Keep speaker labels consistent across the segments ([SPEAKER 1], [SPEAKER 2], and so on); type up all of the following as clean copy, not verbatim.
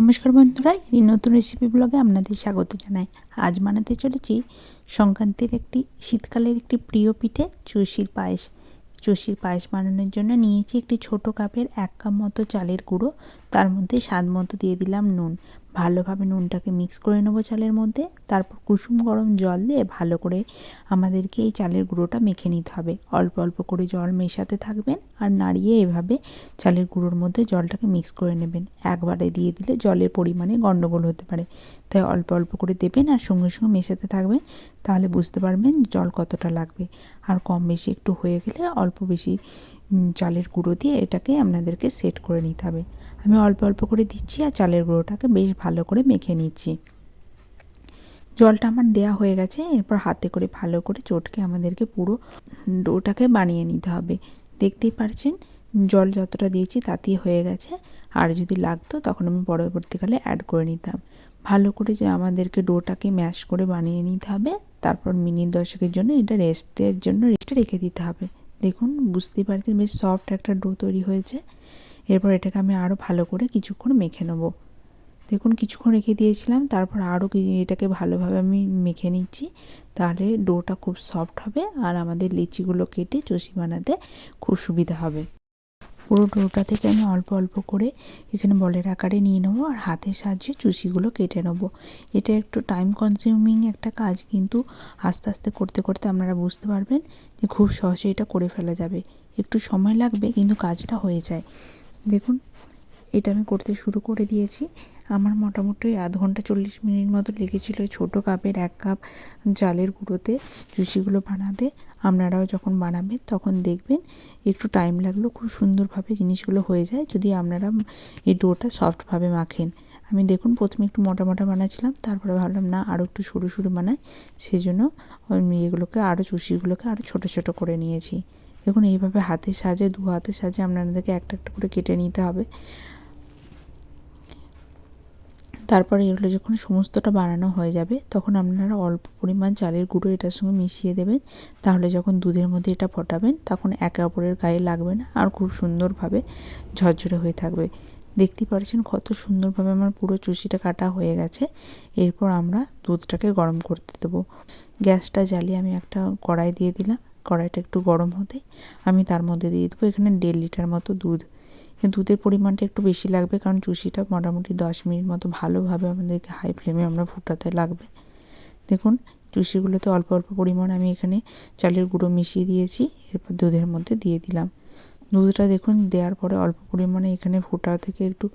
[SPEAKER 1] নমস্কার বন্ধুরা, এই নতুন রেসিপি ব্লগে আপনাদের স্বাগত জানাই। আজ বানাতে চলেছি সংক্রান্তির শীতকালের একটি প্রিয় পিঠে চষির পায়েস। চষির পায়েস বানানোর জন্য নিয়েছি একটি ছোট কাপের 1 কাপ মতো চালের গুঁড়ো। তার মধ্যে স্বাদ মতো দিয়ে দিলাম নুন। ভালোভাবে নুনটাকে মিক্স করে নেবো চালের মধ্যে। তারপর কুসুম গরম জল দিয়ে ভালো করে আমাদেরকে এই চালের গুঁড়োটা মেখে নিতে হবে। অল্প অল্প করে জল মেশাতে থাকবেন আর নাড়িয়ে এভাবে চালের গুঁড়োর মধ্যে জলটাকে মিক্স করে নেবেন। একবারে দিয়ে দিলে জলের পরিমাণে গন্ডগোল হতে পারে, তাই অল্প অল্প করে দেবেন আর সঙ্গে সঙ্গে মেশাতে থাকবেন। তাহলে বুঝতে পারবেন জল কতটা লাগবে। আর কম বেশি একটু হয়ে গেলে অল্প বেশি চালের গুঁড়ো দিয়ে এটাকে আপনাদেরকে সেট করে নিতে হবে। আমি অল্প অল্প করে দিচ্ছি আর চালের গুঁড়োটাকে বেশ ভালো করে মেখে নিচ্ছি। জলটা আমার দেয়া হয়ে গেছে। এরপর হাতে করে ভালো করে চটকে আমাদেরকে পুরো ডোটাকে বানিয়ে নিতে হবে। দেখতেই পারছেন জল যতটা দিয়েছি তাতেই হয়ে গেছে। আর যদি লাগতো তখন আমি পরবর্তীকালে অ্যাড করে নিতাম। ভালো করে যে আমাদেরকে ডোটাকে ম্যাশ করে বানিয়ে নিতে হবে। তারপর মিনিট 10 জন্য এটা রেস্টে রেখে দিতে হবে। দেখুন বুঝতেই পারছেন বেশ সফট একটা ডো তৈরি হয়েছে। এরপর এটাকে আমি আরও ভালো করে কিছুক্ষণ মেখে নেবো। দেখুন কিছুক্ষণ রেখে দিয়েছিলাম, তারপর আরও এটাকে ভালোভাবে আমি মেখে নিচ্ছি। তাহলে ডোটা খুব সফট হবে আর আমাদের লিচিগুলো কেটে চষি বানাতে খুব সুবিধা হবে। পুরো ডোটা থেকে আমি অল্প অল্প করে এখানে বলের আকারে নিয়ে নেবো আর হাতের সাহায্যে চুষিগুলো কেটে নেবো। এটা একটু টাইম কনজিউমিং একটা কাজ, কিন্তু আস্তে আস্তে করতে করতে আপনারা বুঝতে পারবেন যে খুব সহজে এটা করে ফেলা যাবে। একটু সময় লাগবে কিন্তু কাজটা হয়ে যায়। দেখুন এটা আমি করতে শুরু করে দিয়েছি। আমার মোটামুটি আধ ঘন্টা 40 মিনিট মতো লেগেছিলো ছোটো কাপের 1 কাপ চালের গুঁড়োতে চুষিগুলো বানাতে। আপনারাও যখন বানাবেন তখন দেখবেন একটু টাইম লাগলেও খুব সুন্দরভাবে জিনিসগুলো হয়ে যায় যদি আপনারা এই ডোটা সফটভাবে মাখেন। আমি দেখুন প্রথমে একটু মোটা মোটা বানাচ্ছিলাম, তারপরে ভাবলাম না আরও একটু সরু সরু বানাই, সেই জন্য এগুলোকে আরও চুষিগুলোকে আরও ছোটো ছোটো করে নিয়েছি। দেখুন এইভাবে হাতের সাহায্যে দু হাতের সাহায্যে আপনাদেরকে একটা একটা করে কেটে নিতে হবে। তারপরে এগুলো যখন সমস্তটা বানানো হয়ে যাবে তখন আপনারা অল্প পরিমাণ চালের গুঁড়ো এটার সঙ্গে মিশিয়ে দেবেন। তাহলে যখন দুধের মধ্যে এটা ফোটাবেন তখন একে অপরের গায়ে লাগবে না আর খুব সুন্দরভাবে ঝরঝরে হয়ে থাকবে। দেখতেই পাচ্ছেন কত সুন্দরভাবে আমার পুরো চুষিটা কাটা হয়ে গেছে। এরপর আমরা দুধটাকে গরম করতে দেবো। গ্যাসটা জ্বালিয়ে আমি একটা কড়াই দিয়ে দিলাম। কড়াইটা একটু গরম হতে আমি তার মধ্যে দিয়ে দেবো এখানে 1.5 লিটার মতো দুধ। দুধের পরিমাণটা একটু বেশি লাগবে কারণ চুষিটা মোটামুটি 10 মিনিট মতো ভালোভাবে আমাদেরকে হাই ফ্লেমে আমরা ফুটাতে লাগবে। দেখুন চুষিগুলোতে অল্প অল্প পরিমাণ আমি এখানে চালের গুঁড়ো মিশিয়ে দিয়েছি। এরপর দুধের মধ্যে দিয়ে দিলাম। দুধটা দেখুন দেওয়ার পরে অল্প পরিমাণে এখানে ফোটা থেকে একটু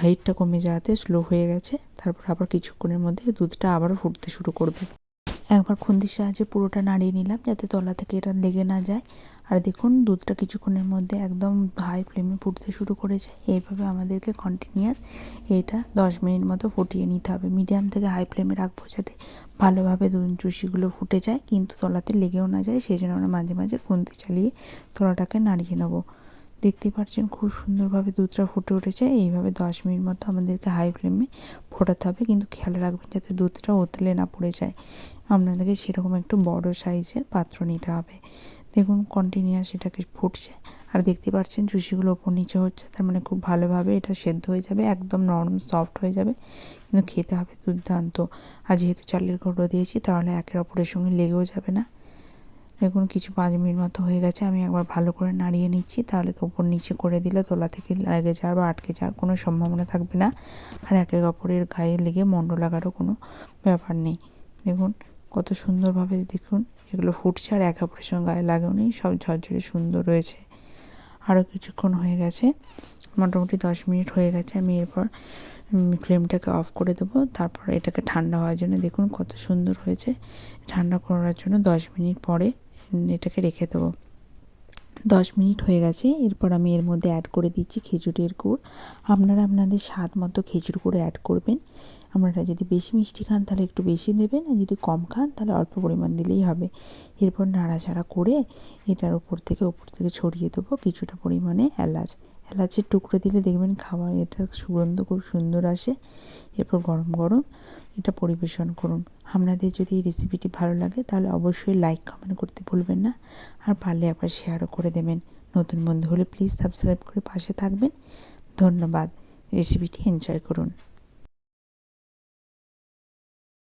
[SPEAKER 1] হাইটটা কমে যাওয়াতে স্লো হয়ে গেছে। তারপর আবার কিছুক্ষণের মধ্যে দুধটা আবারও ফুটতে শুরু করবে। একবার খুন্তির সাহায্যে পুরোটা নাড়িয়ে নিলাম যাতে তলা থেকে এটা লেগে না যায়। আর দেখুন দুধটা কিছুক্ষণের মধ্যে একদম হাই ফ্লেমে ফুটতে শুরু করেছে। এইভাবে আমাদেরকে কন্টিনিউয়াস এটা 10 মিনিট মতো ফুটিয়ে নিতে হবে। মিডিয়াম থেকে হাই ফ্লেমে রাখবো যাতে ভালোভাবে চুষিগুলো ফুটে যায় কিন্তু তলাতে লেগেও না যায়, সেই জন্য আমরা মাঝে মাঝে খুন্তি চালিয়ে তলাটাকে নাড়িয়ে নেবো। দেখতেই পাচ্ছেন খুব সুন্দরভাবে দুধটা ফুটে উঠেছে। এইভাবে 10 মিনিট মতো আমাদেরকে হাই ফ্লেমে ফোটাতে হবে, কিন্তু খেয়াল রাখবেন যাতে দুধটা উতলে না পড়ে যায়। আপনাদেরকে সেরকম একটু বড় সাইজের পাত্র নিতে হবে। দেখুন কন্টিনিউয়াস এটাকে ফুটছে আর দেখতে পাচ্ছেন চুষিগুলো ওপর নিচে হচ্ছে, তার মানে খুব ভালোভাবে এটা সেদ্ধ হয়ে যাবে, একদম নরম সফট হয়ে যাবে, কিন্তু খেতে হবে দুর্দান্ত। আর যেহেতু চালের গুঁড়ো দিয়েছি তাহলে একে অপরের সঙ্গে লেগেও যাবে না। দেখুন 5 মিনিট মতো হয়ে গেছে। আমি একবার ভালো করে নাড়িয়ে নিচ্ছি, তাহলে তো ওপর নিচে করে দিলে তলা থেকে লেগে যাওয়ার বা আটকে যাওয়ার কোনো সম্ভাবনা থাকবে না আর একে অপরের গায়ে লেগে মন্ড লাগারও কোনো ব্যাপার নেই। দেখুন কত সুন্দরভাবে দেখুন এগুলো ফুটছে আর একে অপরের সঙ্গে গায়ে লাগেও নেই, সব ঝরঝরে সুন্দর রয়েছে। আরও কিছুক্ষণ হয়ে গেছে, মোটামুটি 10 মিনিট হয়ে গেছে। আমি এরপর ফ্লেমটাকে অফ করে দেবো। তারপর এটাকে ঠান্ডা হওয়ার জন্য দেখুন কত সুন্দর হয়েছে। ঠান্ডা করার জন্য 10 মিনিট পরে এটাকে রেখে দেবো। 10 মিনিট হয়ে গেছে। এরপর আমি এর মধ্যে অ্যাড করে দিচ্ছি খেজুরের গুড়। আপনারা আপনাদের স্বাদ মতো খেজুর গুঁড়ো অ্যাড করবেন। আপনারা যদি বেশি মিষ্টি খান তাহলে একটু বেশি দেবেন, আর যদি কম খান তাহলে অল্প পরিমাণ দিলেই হবে। এরপর নাড়াচাড়া করে এটার উপর থেকে ছড়িয়ে দেবো কিছুটা পরিমাণে এলাচের টুকরো দিলে দেখবেন খাওয়া এটার সুগন্ধ খুব সুন্দর আসে। এরপর গরম গরম এটা পরিবেশন করুন। আপনাদের যদি এই রেসিপিটি ভালো লাগে তাহলে অবশ্যই লাইক কমেন্ট করতে ভুলবেন না, আর পারলে একবার শেয়ারও করে দেবেন। নতুন বন্ধু হলে প্লিজ সাবস্ক্রাইব করে পাশে থাকবেন। ধন্যবাদ। রেসিপিটি এনজয় করুন।